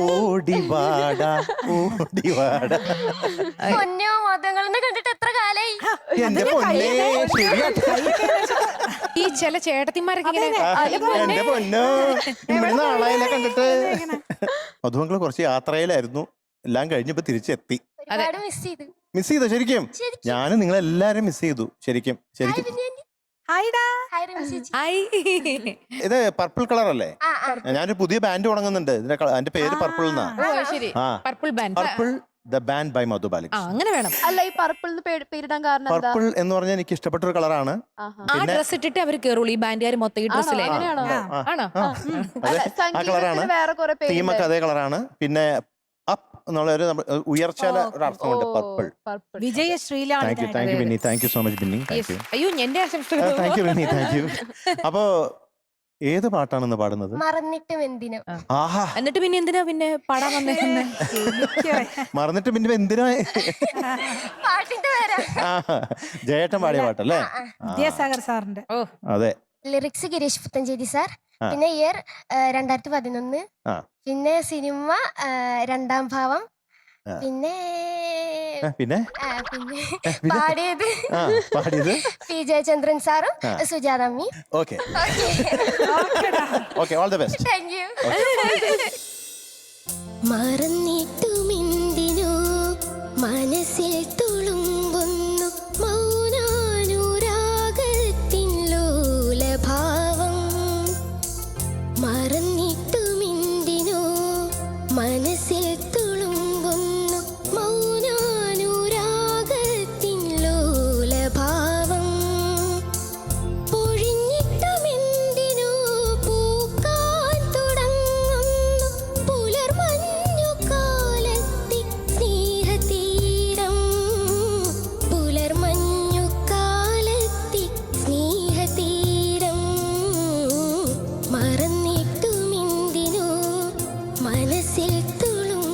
ഓടിവാട ഓടിവാട. പൊന്നോ മതങ്ങളെ കണ്ടിട്ട് എത്ര കാലായി. എന്റെ പൊന്നേ ഈ ചില ചേട്ടത്തിമാരൊക്കെ ഇങ്ങനെ എന്റെ പൊന്നോ ഇവിടുന്ന് ആളായില്ല കണ്ടിട്ട്. മധുമംഗള് കുറച്ച് യാത്രയിലായിരുന്നു, എല്ലാം കഴിഞ്ഞപ്പോ തിരിച്ചെത്തി. ഒരുപാട് മിസ് ചെയ്തു. മിസ് ചെയ്തോ ശരിക്കും? ഞാനും നിങ്ങളെല്ലാരും മിസ് ചെയ്തു ശരിക്കും ശരിക്കും. ഇത് പർപ്പിൾ കളർ അല്ലേ? ഞാനൊരു പുതിയ ബാൻഡ് തുടങ്ങുന്നുണ്ട്, അതിന്റെ പേര് പർപ്പിൾ എന്നാ. ശരി, purple band. Purple the band by Madhu Balakrishnan. അങ്ങനെ വേണം. അല്ല, ഈ പർപ്പിൾ പേരിടാൻ കാരണം പർപ്പിൾ എന്ന് പറഞ്ഞാൽ എനിക്ക് ഇഷ്ടപ്പെട്ട ഒരു കളറാണ്. ആ ഡ്രസ് ഇട്ടിട്ട് അവർ കേറുള്ളൂ, ഈ ബാൻഡുകാർ മൊത്തം ഈ ഡ്രസ്സിലെ ആണോ? ആ കളറാണ് വേറെ കുറെ തീമൊക്കെ, അതേ കളറാണ്. പിന്നെ അപ്പ് എന്നുള്ള ഒരു ഉയർച്ച ഒരു അർത്ഥമുണ്ട് പർപ്പിൾ. വിജയ ശ്രീലാണ്. Thank you Binny, thank you so much Binny. അയ്യോ എന്റെ ആശംസകൾ. Thank you Binny, thank you. അപ്പോ ഏത് പാട്ടാണെന്ന് പാടുന്നത്? മറന്നിട്ടും എന്തിനോ. ആഹാ, എന്നിട്ട് പിന്നെ എന്തിനാ പിന്നെ പാടാൻ വന്നേക്കുന്നത്? മറന്നിട്ട് പിന്നെ എന്തിനാ? പാട്ടിന്റെ പേരാ. ജയേട്ടൻ പാടിയ പാട്ടല്ലേ? വിദ്യാസാഗർ സാറിന്റെ. ഓ അതെ. Lyrics Girish Puthenchery sir. പിന്നെ ഇയർ 2011. പിന്നെ സിനിമ രണ്ടാം ഭാവം. പിന്നെ പിന്നെ പാടിയത് പി ജയചന്ദ്രൻ സാറും സുജാതമ്മി. Okay okay, all the best. Thank you. മറന്നിട്ടുമെന്തിനോ മനസ്സിൽ തുളുമ്പുന്നു മൗനാനുരാഗത്തിൻ ലോലഭാവം. മറന്നിട്ടുമെന്തിനോ മനസ്സിൽ തുളുമ്പുന്നു മൗനാനുരാഗത്തിൻ ലോലഭാവം. പൊഴിഞ്ഞിട്ടുമെന്തിനോ പൂക്കാൻ തുടങ്ങുന്നു പുലർമഞ്ഞുകാലത്തെ സ്നേഹതീരം. പുലർമഞ്ഞുകാലത്തെ സ്നേഹതീരം. മറന്നിട്ടുമെന്തിനോ മനസ്സിൽ തുളും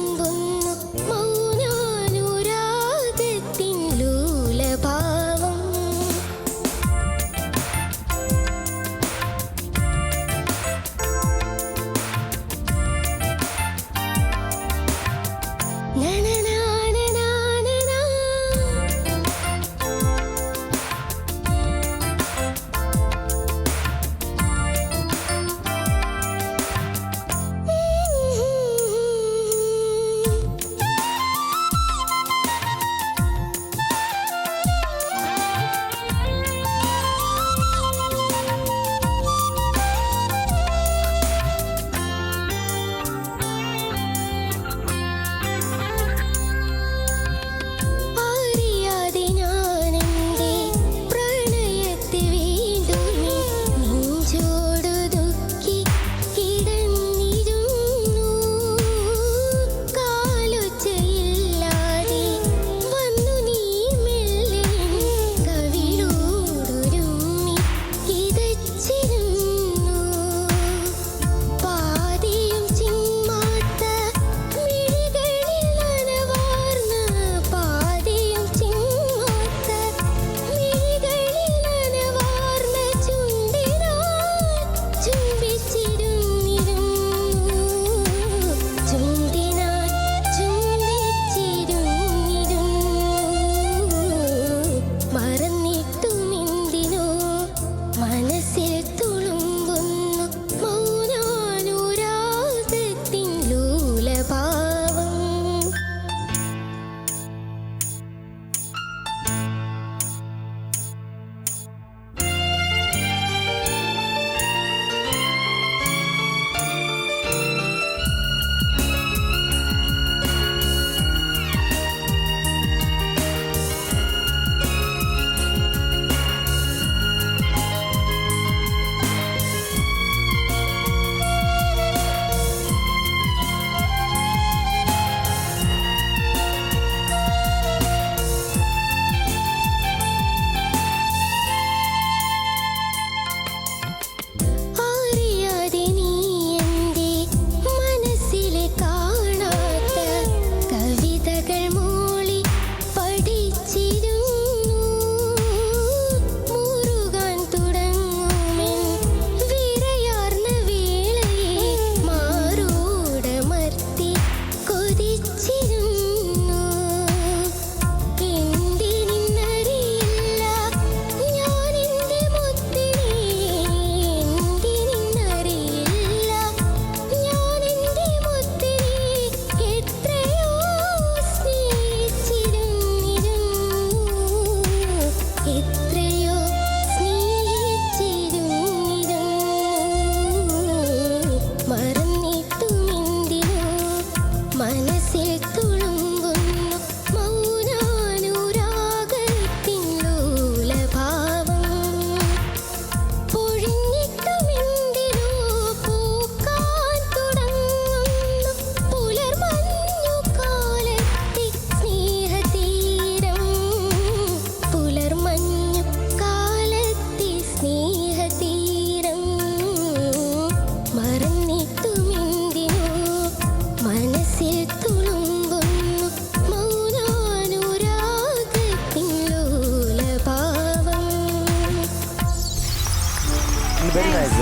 വെരി നൈസ്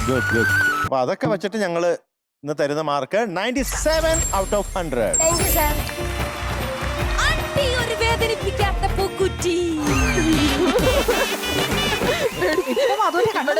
ഗുഡ് ഗുഡ്. അപ്പൊ അതൊക്കെ വെച്ചിട്ട് ഞങ്ങള് ഇന്ന് തരുന്ന mark 97 out of 100. Thank you sir. അടി ഒരു വേദനിപ്പിക്കാത്ത പൂക്കുറ്റി. ഇപ്പം അതുപോലെ കണ്ടു